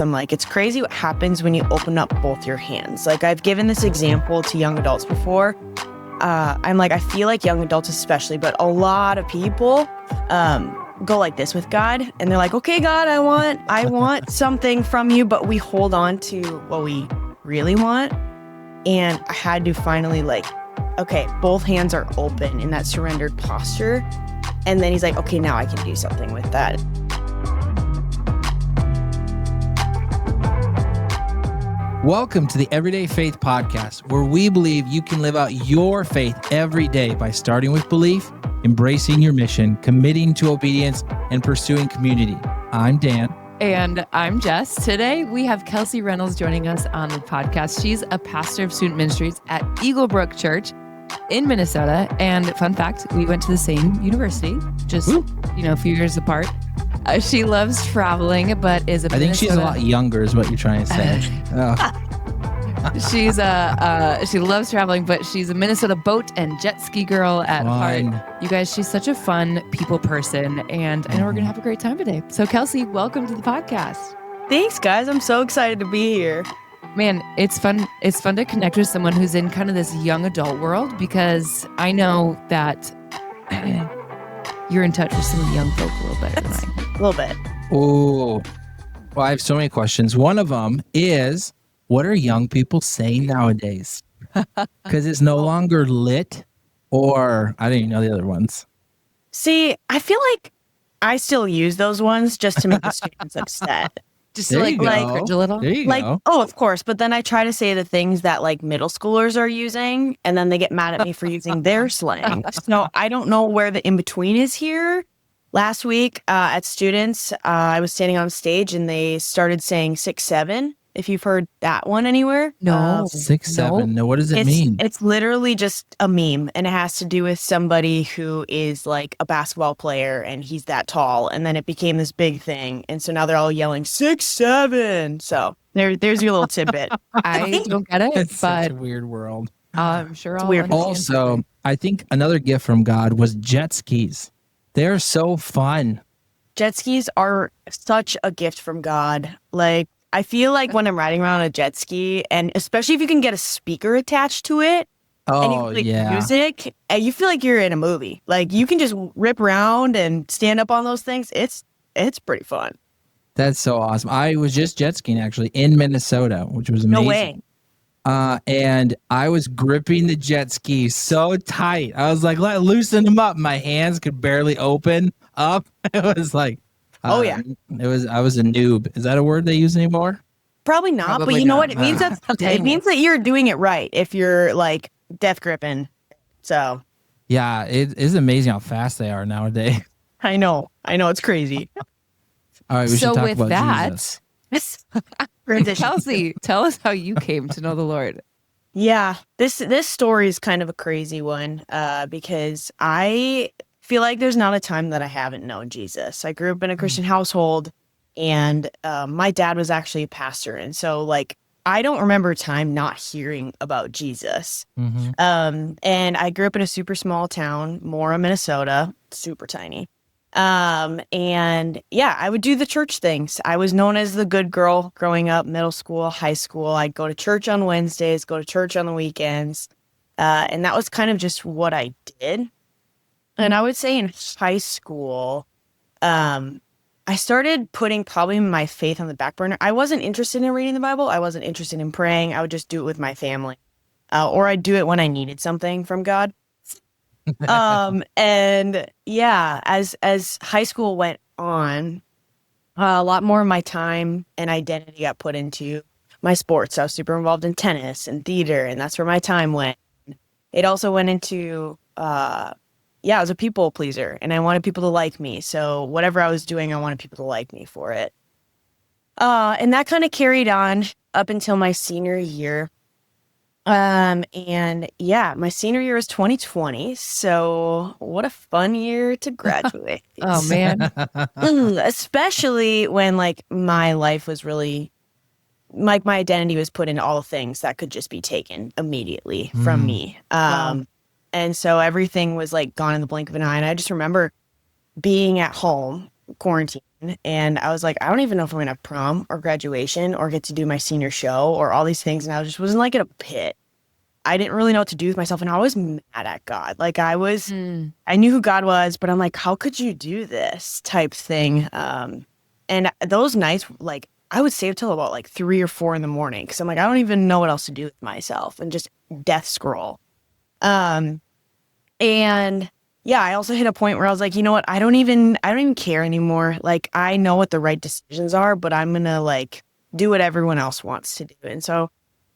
I'm like, it's crazy what happens when you open up both your hands. Like, I've given this example to young adults before. I'm like, I feel like young adults especially, but a lot of people go like this with God, and they're like, okay, God, I want something from you, but we hold on to what we really want. And I had to finally okay, both hands are open in that surrendered posture. And then he's like, okay, now I can do something with that. Welcome to the Everyday Faith Podcast, where we believe you can live out your faith every day by starting with belief, embracing your mission, committing to obedience, and pursuing community. I'm Dan. And I'm Jess. Today, we have Kelsey Reynolds joining us on the podcast. She's a pastor of student ministries at Eaglebrook Church in Minnesota. And fun fact, we went to the same university, just, a few years apart. She loves traveling, but is a I think she's a lot younger is what you're trying to say. She loves traveling, but she's a Minnesota boat and jet ski girl at heart. You guys, she's such a fun people person, and I know we're going to have a great time today. So Kelsey, welcome to the podcast. Thanks, guys. I'm so excited to be here. Man, it's fun. It's fun to connect with someone who's in kind of this young adult world, because I know that you're in touch with some of the young folk a little better than I am. A little bit. Oh, well, I have so many questions. One of them is, what are young people saying nowadays? Because it's no longer lit, or I don't even know the other ones. See, I feel like I still use those ones just to make the students upset. Just to encourage a little. There you go. Oh, of course. But then I try to say the things that middle schoolers are using, and then they get mad at me for using their slang. So I don't know where the in-between is here. Last week at students, I was standing on stage and they started saying 6'7", if you've heard that one anywhere. No. 6'7". No, what does it mean? It's literally just a meme, and it has to do with somebody who is like a basketball player and he's that tall, and then it became this big thing, and so now they're all yelling 6'7". So there's your little tidbit. I don't get it, It's but such a weird world. I'm sure I'll weird. understand. Also, I think another gift from God was jet skis. They're so fun. Jet skis are such a gift from God. I feel like when I'm riding around on a jet ski, and especially if you can get a speaker attached to it, and you can play music, and you feel like you're in a movie. You can just rip around and stand up on those things. It's pretty fun. That's so awesome. I was just jet skiing actually in Minnesota, which was amazing. No way. And I was gripping the jet ski so tight. I was like, loosen them up. My hands could barely open up. It was like, oh yeah. I was a noob. Is that a word they use anymore? Probably not. Probably but you know not. what? It means it means that you're doing it right if you're death gripping. So Yeah, it is amazing how fast they are nowadays. I know. It's crazy. All right, we should talk with about that, Jesus. Kelsey, tell us how you came to know the Lord. Yeah, this story is kind of a crazy one because I feel like there's not a time that I haven't known Jesus. I grew up in a Christian household, and my dad was actually a pastor. And so I don't remember a time not hearing about Jesus. Mm-hmm. And I grew up in a super small town, Mora, Minnesota, super tiny. And yeah, I would do the church things. I was known as the good girl growing up, middle school, high school. I'd go to church on Wednesdays, go to church on the weekends. And that was kind of just what I did. And I would say in high school, I started putting probably my faith on the back burner. I wasn't interested in reading the Bible. I wasn't interested in praying. I would just do it with my family. Or I'd do it when I needed something from God. And yeah, as high school went on, a lot more of my time and identity got put into my sports. I was super involved in tennis and theater, and that's where my time went. It also went into, I was a people pleaser, and I wanted people to like me. So whatever I was doing, I wanted people to like me for it. And that kind of carried on up until my senior year. And yeah, my senior year was 2020. So what a fun year to graduate. Oh man. Especially when my life was really my identity was put into all the things that could just be taken immediately from me. Wow. And so everything was gone in the blink of an eye. And I just remember being at home, quarantine, And I was like, I don't even know if I'm going to have prom or graduation or get to do my senior show or all these things. And I just wasn't like in a pit. I didn't really know what to do with myself. And I was mad at God. Like I knew who God was, but I'm like, how could you do this type thing? And those nights, like I would stay up till about like 3 or 4 in the morning. Cause I'm like, I don't even know what else to do with myself and just death scroll. And yeah, I also hit a point where I was like, you know what? I don't even care anymore. Like I know what the right decisions are, but I'm going to like do what everyone else wants to do. And so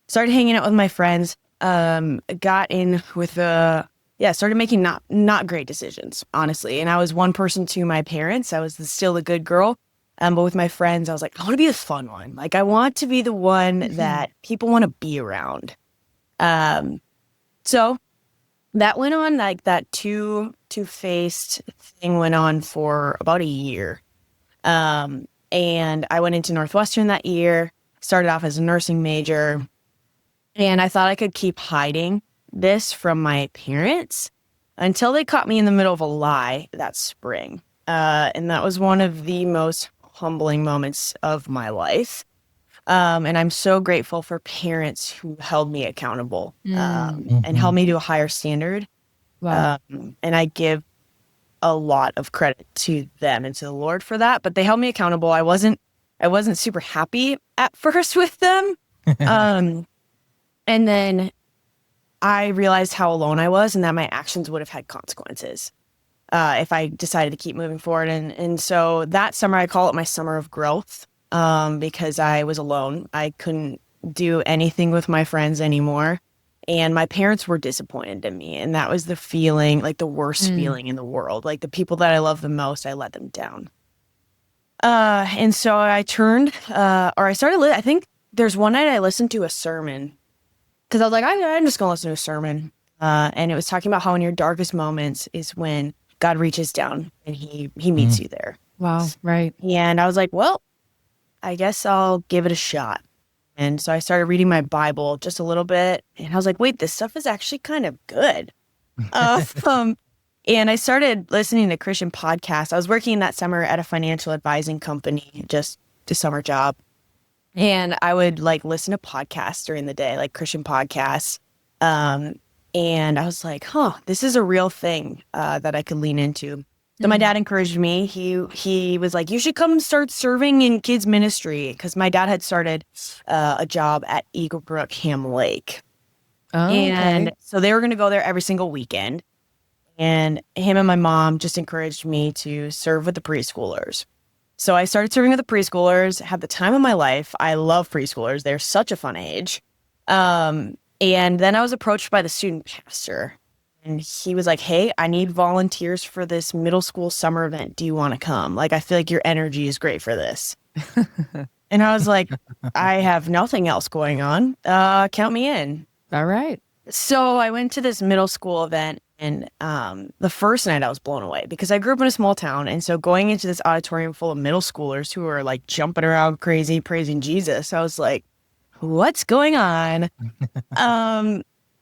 started hanging out with my friends, got in with started making not great decisions, honestly. And I was one person to my parents. I was still the good girl. But with my friends, I was like, I want to be the fun one. Like I want to be the one that people want to be around. So that went on, like that two-faced thing went on for about a year. And I went into Northwestern that year, started off as a nursing major, and I thought I could keep hiding this from my parents until they caught me in the middle of a lie that spring. And that was one of the most humbling moments of my life. And I'm so grateful for parents who held me accountable and held me to a higher standard. Wow. And I give a lot of credit to them and to the Lord for that. But they held me accountable. I wasn't super happy at first with them. And then I realized how alone I was and that my actions would have had consequences if I decided to keep moving forward. And so that summer, I call it my summer of growth. Because I was alone. I couldn't do anything with my friends anymore. And my parents were disappointed in me. And that was the feeling, like the worst feeling in the world. Like the people that I love the most, I let them down. And so I turned, I think there's one night I listened to a sermon because I was like, I'm just going to listen to a sermon. And it was talking about how in your darkest moments is when God reaches down and he meets you there. Wow. Right. And I was like, well, I guess I'll give it a shot. And so I started reading my Bible just a little bit. And I was like, wait, this stuff is actually kind of good. And I started listening to Christian podcasts. I was working that summer at a financial advising company, just a summer job. And I would like listen to podcasts during the day, like Christian podcasts. And I was like, this is a real thing that I could lean into. So my dad encouraged me. He was like, you should come start serving in kids ministry because my dad had started a job at Eagle Brook Ham Lake. Oh, and okay. so they were going to go there every single weekend. And him and my mom just encouraged me to serve with the preschoolers. So I started serving with the preschoolers, had the time of my life. I love preschoolers. They're such a fun age. And then I was approached by the student pastor. And he was like, hey, I need volunteers for this middle school summer event. Do you want to come? Like, I feel like your energy is great for this. And I was like, I have nothing else going on. Count me in. All right. So I went to this middle school event. And the first night I was blown away because I grew up in a small town. And so going into this auditorium full of middle schoolers who are like jumping around crazy, praising Jesus, I was like, what's going on?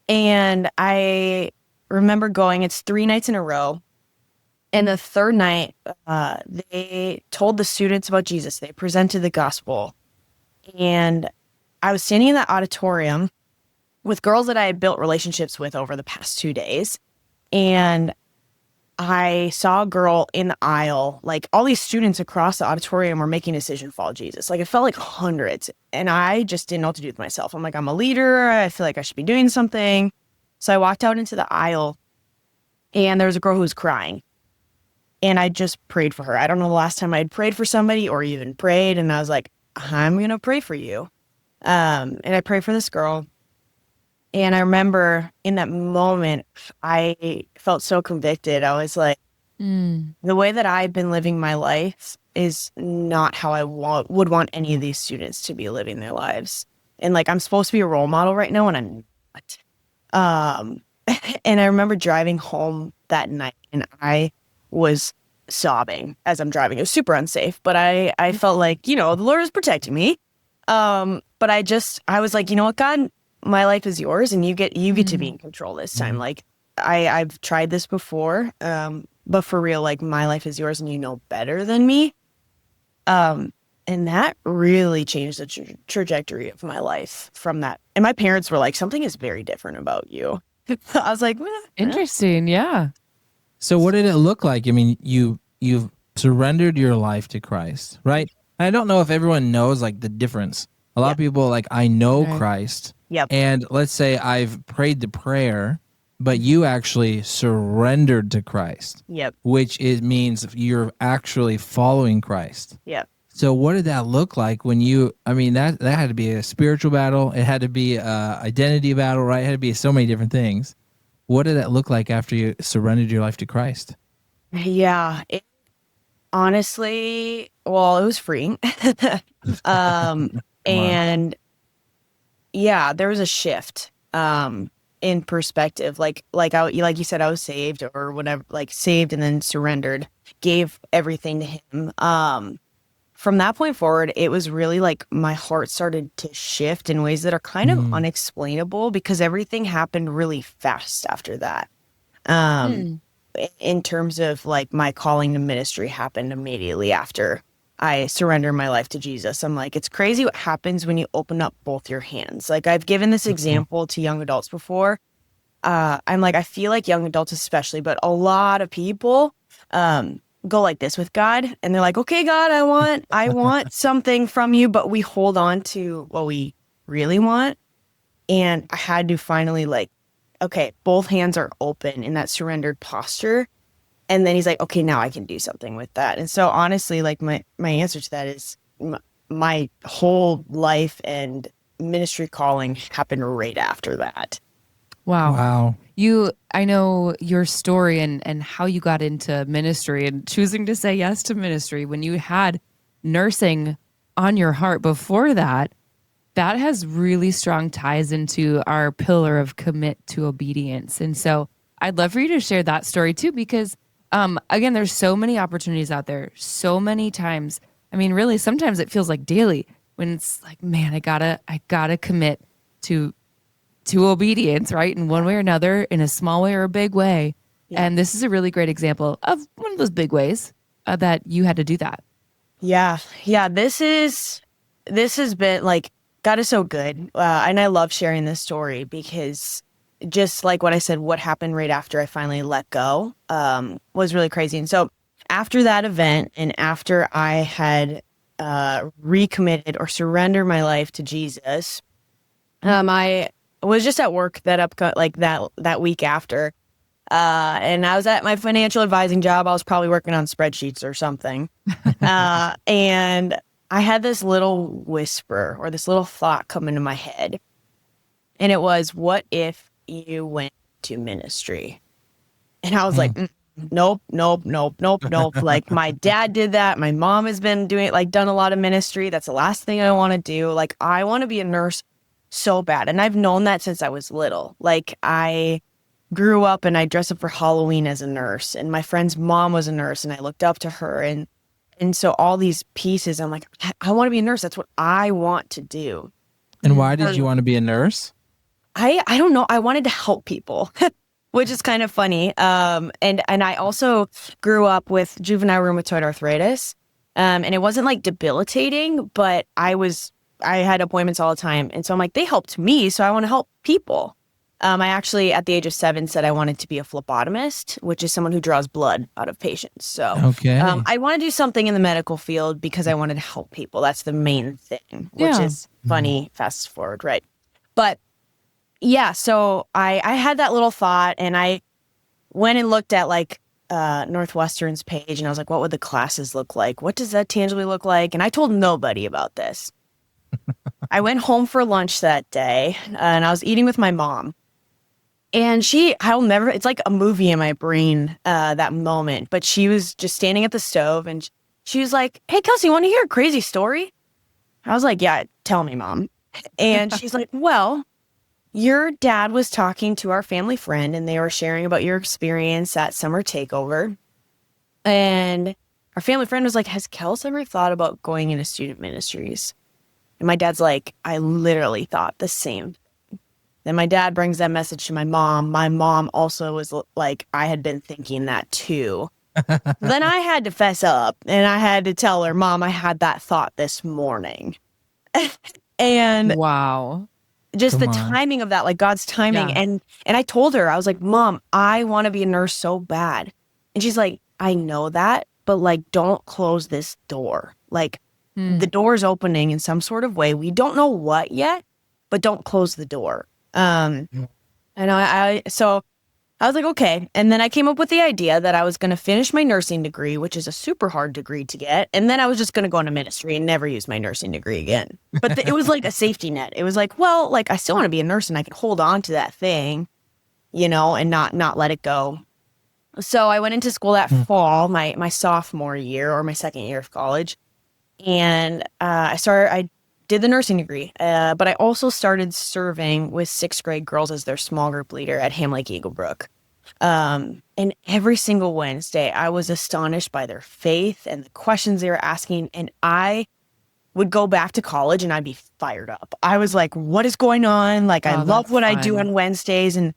And I remember going, it's 3 nights in a row. And the third night, they told the students about Jesus. They presented the gospel. And I was standing in that auditorium with girls that I had built relationships with over the past 2 days. And I saw a girl in the aisle, like all these students across the auditorium were making a decision to follow Jesus. Like it felt like hundreds. And I just didn't know what to do with myself. I'm like, I'm a leader. I feel like I should be doing something. So I walked out into the aisle and there was a girl who was crying. And I just prayed for her. I don't know the last time I had prayed for somebody or even prayed. And I was like, I'm going to pray for you. And I prayed for this girl. And I remember in that moment, I felt so convicted. I was like, the way that I've been living my life is not how I would want any of these students to be living their lives. And like, I'm supposed to be a role model right now, and I'm not. And I remember driving home that night, and I was sobbing as I'm driving. It was super unsafe, but I felt like, the Lord is protecting me. But I was like, you know what, God, my life is yours, and you get to be in control this time. Like I've tried this before, but for real, like my life is yours, and you know better than me. And that really changed the trajectory of my life from that. And my parents were like, something is very different about you. I was like, Interesting. Yeah. So what did it look like? I mean, you've surrendered your life to Christ, right? I don't know if everyone knows like the difference. A lot of people like, I know Right. Christ. Yep. And let's say I've prayed the prayer, but you actually surrendered to Christ, Yep. which means you're actually following Christ. Yep. So what did that look like when that had to be a spiritual battle. It had to be a identity battle, right? It had to be so many different things. What did that look like after you surrendered your life to Christ? Yeah. Honestly, well, it was free. And yeah, there was a shift in perspective. Like you said, I was saved or whatever, like saved and then surrendered, gave everything to him. From that point forward, it was really like my heart started to shift in ways that are kind of unexplainable because everything happened really fast after that. In terms of like my calling to ministry happened immediately after I surrendered my life to Jesus. I'm like, it's crazy what happens when you open up both your hands. Like I've given this example to young adults before. I'm like, I feel like young adults especially, but a lot of people go like this with God and they're like, okay, God, I want something from you, but we hold on to what we really want. And I had to finally like, okay, both hands are open in that surrendered posture. And then he's like, okay, now I can do something with that. And so honestly, like my answer to that is my whole life and ministry calling happened right after that. Wow. I know your story and how you got into ministry and choosing to say yes to ministry when you had nursing on your heart before that. That has really strong ties into our pillar of commit to obedience. And so I'd love for you to share that story too, because again, there's so many opportunities out there, so many times. I mean, really, sometimes it feels like daily when it's like, man, I gotta commit to obedience, right? In one way or another, in a small way or a big way. Yeah. And this is a really great example of one of those big ways that you had to do that. Yeah. This has been like, God is so good. And I love sharing this story because just like what I said, what happened right after I finally let go was really crazy. And so after that event and after I had recommitted or surrendered my life to Jesus, I was just at work that week after. And I was at my financial advising job. I was probably working on spreadsheets or something. And I had this little whisper or this little thought come into my head. And it was, what if you went to ministry? And I was like, nope. Like my dad did that. My mom has been done a lot of ministry. That's the last thing I want to do. Like I want to be a nurse so bad. And I've known that since I was little. Like I grew up and I dressed up for Halloween as a nurse and my friend's mom was a nurse and I looked up to her. And so all these pieces, I'm like, I want to be a nurse. That's what I want to do. And why did you want to be a nurse? I don't know. I wanted to help people, which is kind of funny. And I also grew up with juvenile rheumatoid arthritis. And it wasn't like debilitating, but I had appointments all the time. And so I'm like, they helped me. So I want to help people. I actually, at the age of 7, said I wanted to be a phlebotomist, which is someone who draws blood out of patients. So I want to do something in the medical field because I wanted to help people. That's the main thing, which is funny, fast forward, right? But yeah, so I had that little thought and I went and looked at like Northwestern's page and I was like, what would the classes look like? What does that tangibly look like? And I told nobody about this. I went home for lunch that day and I was eating with my mom. And it's like a movie in my brain, that moment. But she was just standing at the stove and she was like, hey, Kelsey, want to hear a crazy story? I was like, yeah, tell me, Mom. And she's like, well, your dad was talking to our family friend and they were sharing about your experience at summer takeover. And our family friend was like, has Kels ever thought about going into student ministries? And my dad's like, I literally thought the same. Then my dad brings that message to my mom. My mom also was like, I had been thinking that too. Then I had to fess up and I had to tell her, Mom, I had that thought this morning. And Wow. just Come the on. timing of that, like God's timing. Yeah. And I told her, I was like, Mom, I want to be a nurse so bad. And she's like, I know that, but like, don't close this door. Like the door's opening in some sort of way. We don't know what yet, but don't close the door. And so I was like, okay. And then I came up with the idea that I was going to finish my nursing degree, which is a super hard degree to get. And then I was just going to go into ministry and never use my nursing degree again. But it was like a safety net. It was like, well, like I still want to be a nurse and I can hold on to that thing, and not let it go. So I went into school that fall, my sophomore year or my second year of college. And I did the nursing degree, but I also started serving with 6th grade girls as their small group leader at Ham Lake Eaglebrook. And every single Wednesday, I was astonished by their faith and the questions they were asking. And I would go back to college and I'd be fired up. I was like, what is going on? Like, I love what I do on Wednesdays. And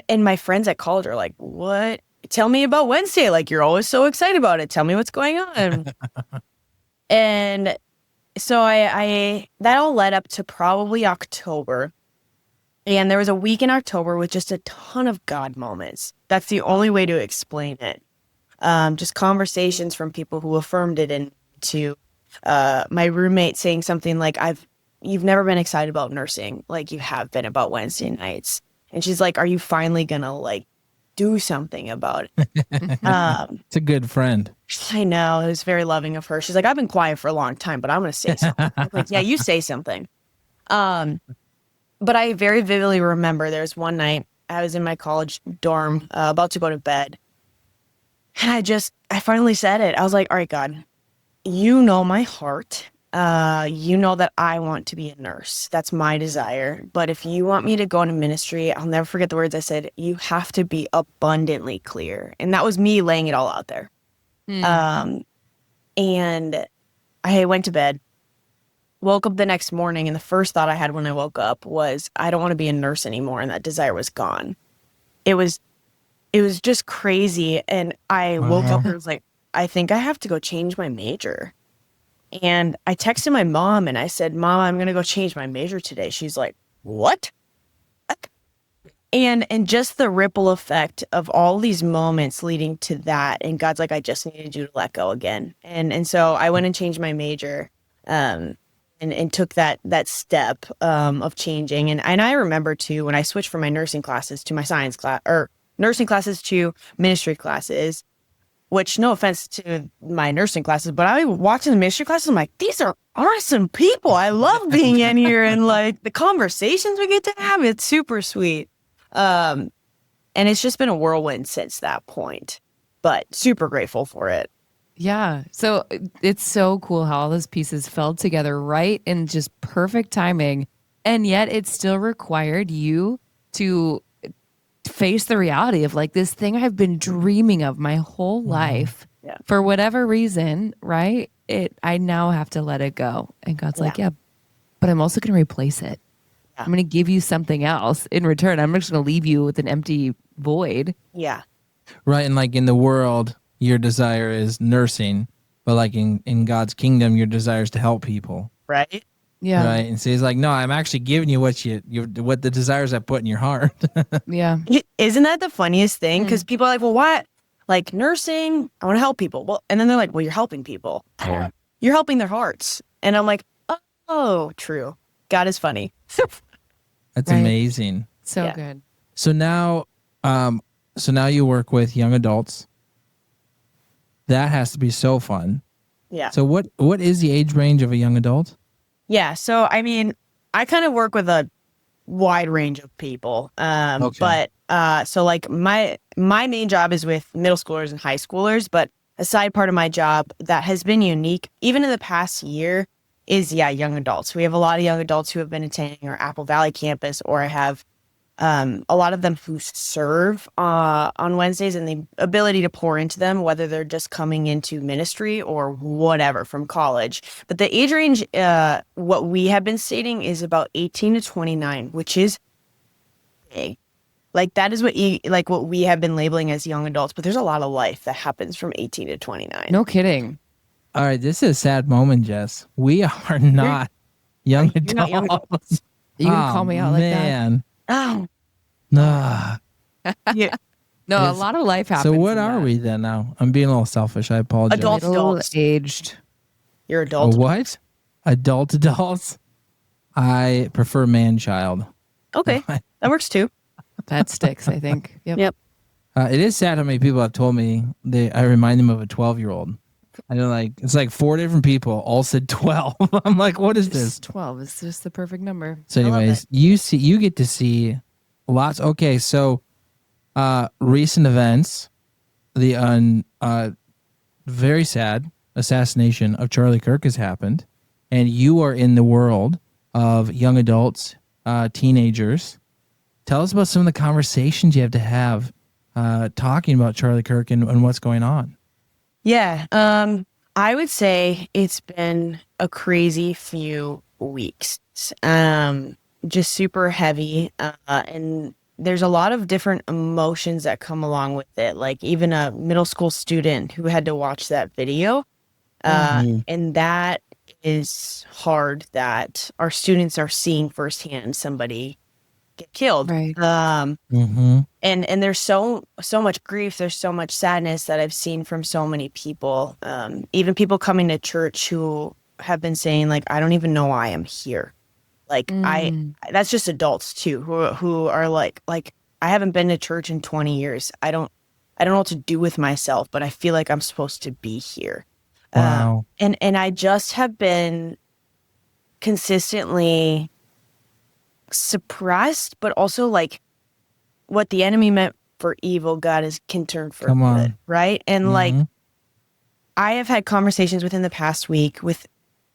my friends at college are like, what? Tell me about Wednesday. Like, you're always so excited about it. Tell me what's going on. And so I that all led up to probably October. And there was a week in October with just a ton of God moments. That's the only way to explain it. Just conversations from people who affirmed it, and to my roommate saying something like, you've never been excited about nursing like you have been about Wednesday nights. And she's like, are you finally gonna like do something about it? It's a good friend. I know. It was very loving of her. She's like, I've been quiet for a long time, but I'm going to say something. I'm like, yeah, you say something. But I very vividly remember there's one night I was in my college dorm, about to go to bed. And I finally said it. I was like, all right, God, you know my heart. You know that I want to be a nurse. That's my desire. But if you want me to go into ministry, I'll never forget the words I said. You have to be abundantly clear. And that was me laying it all out there. And I went to bed, woke up the next morning, and the first thought I had when I woke up was, I don't want to be a nurse anymore. And that desire was gone. It was just crazy. And I woke up and was like, I think I have to go change my major. And I texted my mom and I said, Mom, I'm going to go change my major today. She's like, what? And just the ripple effect of all these moments leading to that. And God's like, I just needed you to let go again. And so I went and changed my major, and took that step of changing. And I remember too, when I switched from my nursing classes to my science class, or nursing classes to ministry classes, which no offense to my nursing classes, but I watching the ministry classes, I'm like, these are awesome people. I love being in here, and like the conversations we get to have, it's super sweet. And it's just been a whirlwind since that point, but super grateful for it. Yeah. So it's so cool how all those pieces fell together right in just perfect timing. And yet it still required you to face the reality of like this thing I've been dreaming of my whole life. Yeah. For whatever reason, right? I now have to let it go. And God's like, yeah, but I'm also going to replace it. Yeah. I'm going to give you something else in return. I'm just going to leave you with an empty void. Yeah. Right. And like in the world, your desire is nursing, but like in God's kingdom, your desire is to help people. Right. Yeah. Right. And so he's like, no, I'm actually giving you what the desires I put in your heart. Yeah. Isn't that the funniest thing? Because people are like, well, what? Like nursing, I want to help people. Well, and then they're like, well, you're helping people. Yeah. You're helping their hearts. And I'm like, oh, true. God is funny. That's amazing. So good. So now you work with young adults. That has to be so fun. Yeah. So what is the age range of a young adult? Yeah. So, I mean, I kind of work with a wide range of people. But so like my main job is with middle schoolers and high schoolers, but a side part of my job that has been unique, even in the past year, is young adults. We have a lot of young adults who have been attending our Apple Valley campus, or I have a lot of them who serve on Wednesdays, and the ability to pour into them, whether they're just coming into ministry or whatever from college. But the age range, what we have been stating, is about 18 to 29, which is big. Like that is what we have been labeling as young adults, but there's a lot of life that happens from 18 to 29. No kidding. All right, this is a sad moment, Jess. We are not young You're not young adults. You can call me out like that. Man. Oh, Nah. yeah. No, a lot of life happens. So what in are that. we then now? I'm being a little selfish. I apologize. Adults. Middle-aged. You're A adult. what? Adults? I prefer man-child. Okay, that works too. That sticks, I think. Yep. Yep. It is sad how many people have told me I remind them of a 12-year-old. I know, like it's like 4 different people all said 12. I'm like, what is this? 12 is just the perfect number. So, love anyways, you get to see lots. Okay, so recent events, the very sad assassination of Charlie Kirk has happened, and you are in the world of young adults, teenagers. Tell us about some of the conversations you have to have talking about Charlie Kirk and what's going on. Yeah. I would say it's been a crazy few weeks. Just super heavy. And there's a lot of different emotions that come along with it. Like even a middle school student who had to watch that video. And that is hard that our students are seeing firsthand somebody get killed. Right. And there's so much grief, there's so much sadness that I've seen from so many people, even people coming to church who have been saying like, I don't even know why I'm here. Like that's just adults too, who are like, I haven't been to church in 20 years. I don't know what to do with myself, but I feel like I'm supposed to be here. Wow. And I just have been consistently suppressed, but also like what the enemy meant for evil, God can turn for good, right? And like I have had conversations within the past week with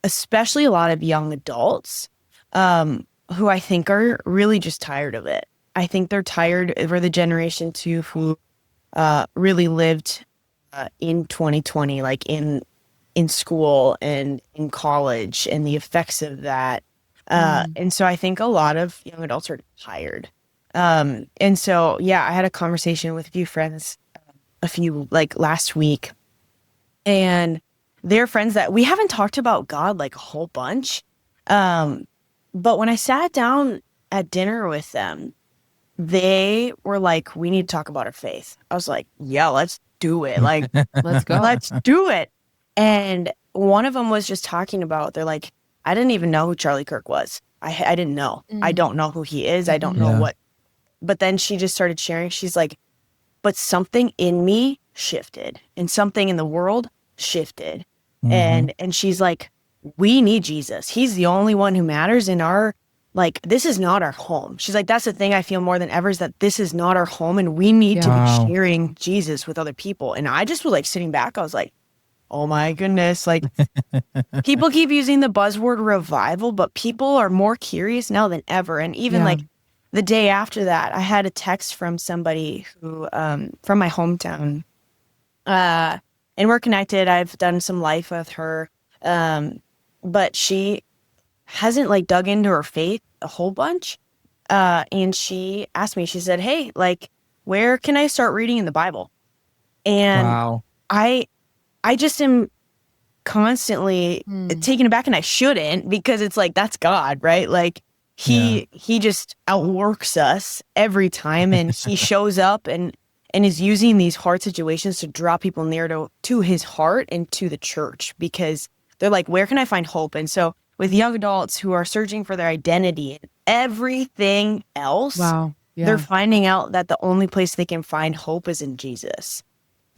especially a lot of young adults who I think are really just tired of it. I think they're tired. We're the generation too who really lived in 2020, like in school and in college and the effects of that. And so I think a lot of young adults are tired. And so, yeah, I had a conversation with a few friends, last week, and they're friends that we haven't talked about God like a whole bunch. But when I sat down at dinner with them, they were like, we need to talk about our faith. I was like, yeah, let's do it. Like, Let's go. let's do it. And one of them was just talking about, they're like, I didn't even know who Charlie Kirk was. I didn't know. I don't know who he is. I don't know what. But then she just started sharing. She's like, but something in me shifted and something in the world shifted. And she's like, we need Jesus. He's the only one who matters in our, like, this is not our home. She's like, that's the thing I feel more than ever is that this is not our home and we need to be sharing Jesus with other people. And I just was like sitting back. I was like, oh my goodness. Like people keep using the buzzword revival, but people are more curious now than ever. And even like the day after that, I had a text from somebody who, from my hometown, and we're connected. I've done some life with her. But she hasn't like dug into her faith a whole bunch. And she asked me, she said, hey, like, where can I start reading in the Bible? And I just am constantly taken aback, and I shouldn't, because it's like, that's God, right? Like he just outworks us every time, and he shows up and is using these hard situations to draw people near to his heart and to the church, because they're like, where can I find hope? And so with young adults who are searching for their identity and everything else, they're finding out that the only place they can find hope is in Jesus.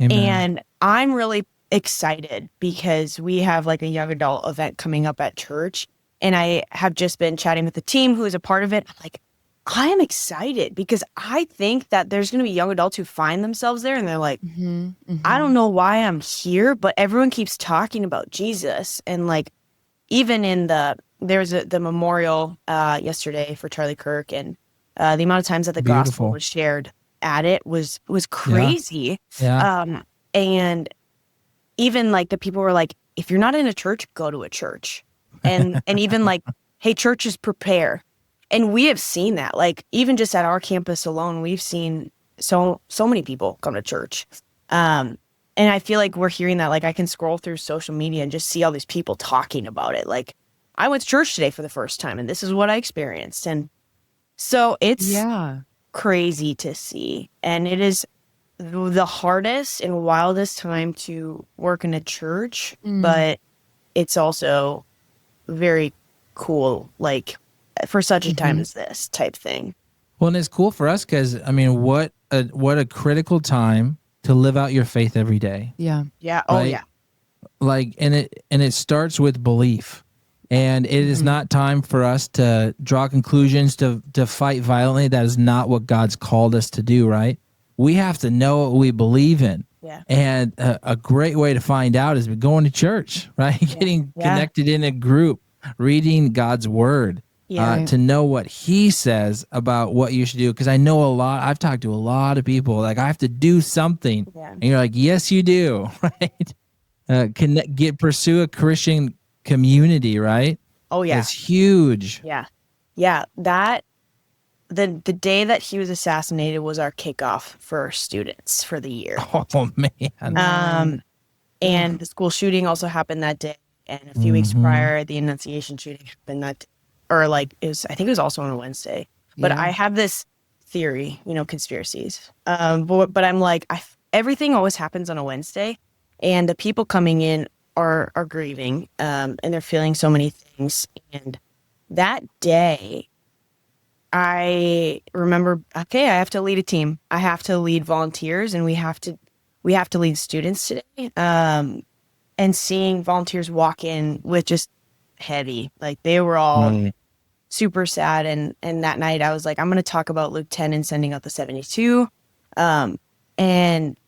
Amen. And I'm really excited because we have like a young adult event coming up at church, and I have just been chatting with the team who is a part of it. I'm like, I am excited because I think that there's going to be young adults who find themselves there and they're like, I don't know why I'm here, but everyone keeps talking about Jesus. And like, even in the memorial yesterday for Charlie Kirk, and the amount of times that the gospel was shared at it was crazy. And even like the people were like, if you're not in a church, go to a church. And even like, hey, churches prepare. And we have seen that, like, even just at our campus alone, we've seen so many people come to church. And I feel like we're hearing that, like, I can scroll through social media and just see all these people talking about it. Like, I went to church today for the first time and this is what I experienced. And so it's crazy to see. And it is the hardest and wildest time to work in a church, but it's also very cool, like, for such a time as this type thing. Well, and it's cool for us because, I mean, what a critical time to live out your faith every day. Yeah. Yeah. Oh, right? yeah. Like, and it starts with belief. And it is not time for us to draw conclusions, to fight violently. That is not what God's called us to do, right? We have to know what we believe in. Yeah. And a great way to find out is going to church, right? Getting connected in a group, reading God's word. To know what he says about what you should do. Because I know I've talked to a lot of people, like, I have to do something. Yeah. And you're like, yes, you do, right? Pursue a Christian community, right? Oh, yeah. It's huge. Yeah. Yeah. The day that he was assassinated was our kickoff for students for the year. Oh, man. And the school shooting also happened that day. And a few weeks prior, the Annunciation shooting happened that day. Or like, I think it was also on a Wednesday. But I have this theory, conspiracies. But I'm like, everything always happens on a Wednesday. And the people coming in are grieving. And they're feeling so many things. And that day, I remember, okay, I have to lead a team. I have to lead volunteers. And we have to lead students today. And seeing volunteers walk in with just heavy, like they were all super sad. And that night I was like, I'm going to talk about Luke 10 and sending out the 72. And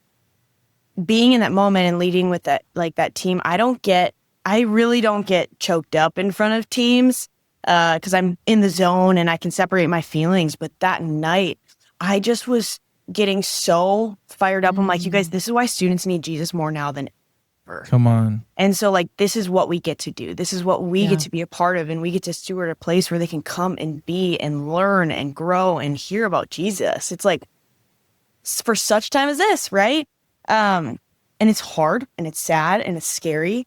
being in that moment and leading with that, like that team, I really don't get choked up in front of teams, cause I'm in the zone and I can separate my feelings. But that night I just was getting so fired up. I'm like, you guys, this is why students need Jesus more now than ever. Come on. And so, like, this is what we get to do. This is what we get to be a part of. And we get to steward a place where they can come and be and learn and grow and hear about Jesus. It's like, for such time as this, right? And it's hard and it's sad and it's scary.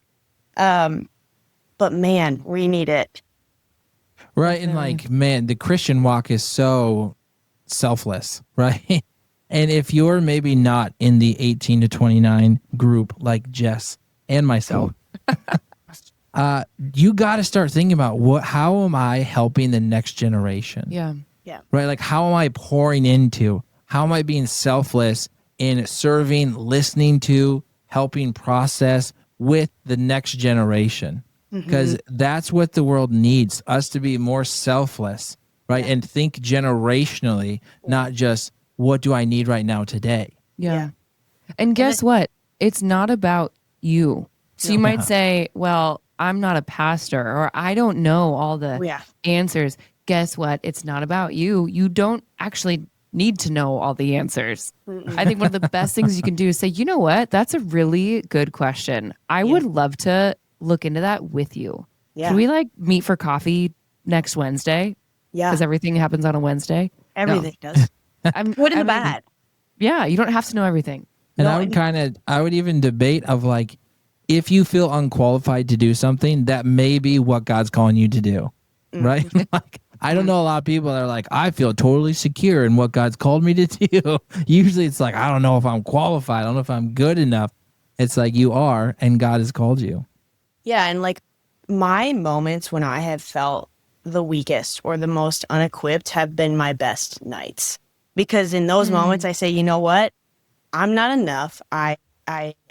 But man, we need it. Right. And like, man, the Christian walk is so selfless, right? And if you're maybe not in the 18 to 29 group like Jess and myself, you got to start thinking about how am I helping the next generation? Yeah. Yeah. Right? Like, how am I pouring into? How am I being selfless in serving, listening to, helping process with the next generation? Because that's what the world needs, us to be more selfless, right? And think generationally, not just, what do I need right now today? Yeah. And guess what? It's not about you. So you might say, well, I'm not a pastor, or I don't know all the answers. Guess what? It's not about you. You don't actually need to know all the answers. I think one of the best things you can do is say, you know what? That's a really good question. I would love to look into that with you. Yeah. Can we like meet for coffee next Wednesday? Yeah. Because everything happens on a Wednesday. Everything does. I'm good and bad. Yeah, you don't have to know everything. And I would even debate of like, if you feel unqualified to do something, that may be what God's calling you to do, right? Like, I don't know a lot of people that are like, I feel totally secure in what God's called me to do. Usually it's like, I don't know if I'm qualified. I don't know if I'm good enough. It's like, you are, and God has called you. Yeah, and like my moments when I have felt the weakest or the most unequipped have been my best nights. Because in those moments I say, you know what? I'm not enough. I'm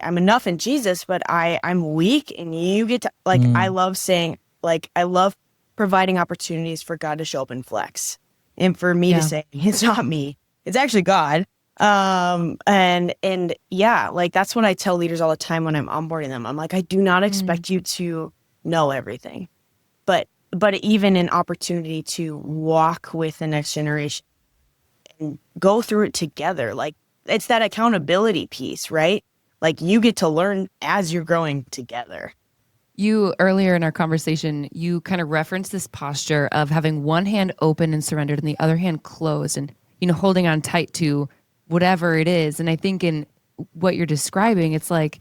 enough in Jesus, but I'm weak, and you get to, like, I love saying, like, I love providing opportunities for God to show up and flex. And for me to say, it's not me, it's actually God. And yeah, like, that's what I tell leaders all the time when I'm onboarding them. I'm like, I do not expect you to know everything, but even an opportunity to walk with the next generation and go through it together. Like, it's that accountability piece, right? Like, you get to learn as you're growing together. You earlier in our conversation, you kind of referenced this posture of having one hand open and surrendered and the other hand closed and, holding on tight to whatever it is. And I think in what you're describing, it's like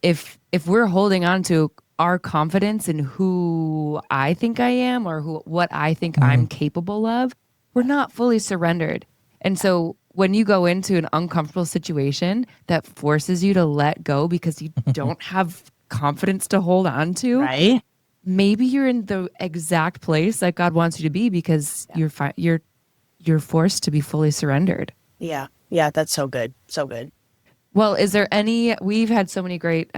if we're holding on to our confidence in who I think I am or what I think I'm capable of, we're not fully surrendered. And so when you go into an uncomfortable situation that forces you to let go because you don't have confidence to hold on to, Right? maybe you're in the exact place that God wants you to be because you're forced to be fully surrendered. Yeah. Yeah, that's so good. So good. Well, is there we've had so many great,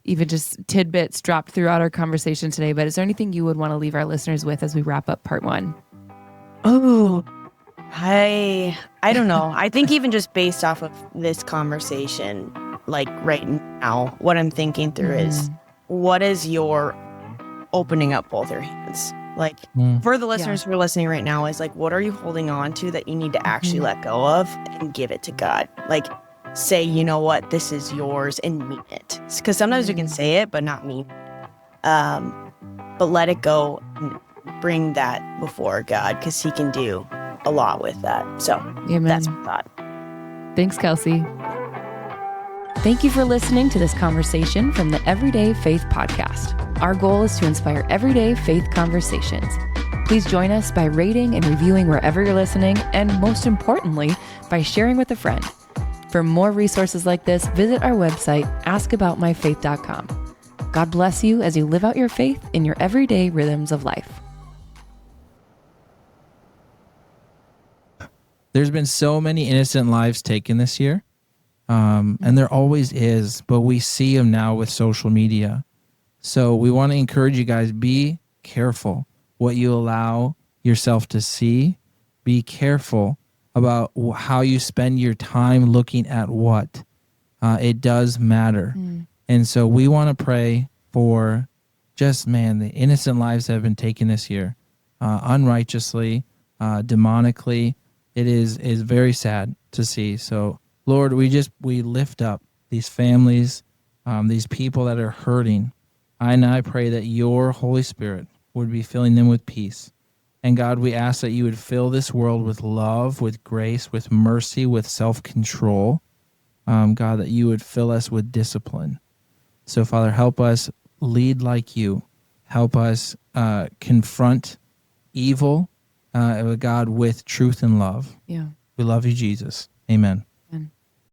even just tidbits dropped throughout our conversation today, but is there anything you would want to leave our listeners with as we wrap up part 1? Oh, I don't know. I think even just based off of this conversation, like right now, what I'm thinking through is what is your opening up both your hands? Like for the listeners who are listening right now is like, what are you holding on to that you need to actually let go of and give it to God? Like say, you know what, this is yours and mean it. Because sometimes we can say it, but not mean it. But let it go and bring that before God because he can do a lot with that. So that's my thought. Thanks, Kelsey. Thank you for listening to this conversation from the Everyday Faith Podcast. Our goal is to inspire everyday faith conversations. Please join us by rating and reviewing wherever you're listening, and most importantly, by sharing with a friend. For more resources like this, visit our website, askaboutmyfaith.com. God bless you as you live out your faith in your everyday rhythms of life. There's been so many innocent lives taken this year, and there always is, but we see them now with social media. So we want to encourage you guys, be careful what you allow yourself to see. Be careful about how you spend your time looking at what. It does matter. And so we want to pray for just, the innocent lives that have been taken this year, unrighteously, demonically. It is very sad to see. So Lord, we lift up these families, these people that are hurting. I pray that your Holy Spirit would be filling them with peace. And God, we ask that you would fill this world with love, with grace, with mercy, with self-control. God, that you would fill us with discipline. So Father, help us lead like you. Help us confront evil, God, with truth and love. Yeah. We love you, Jesus. Amen.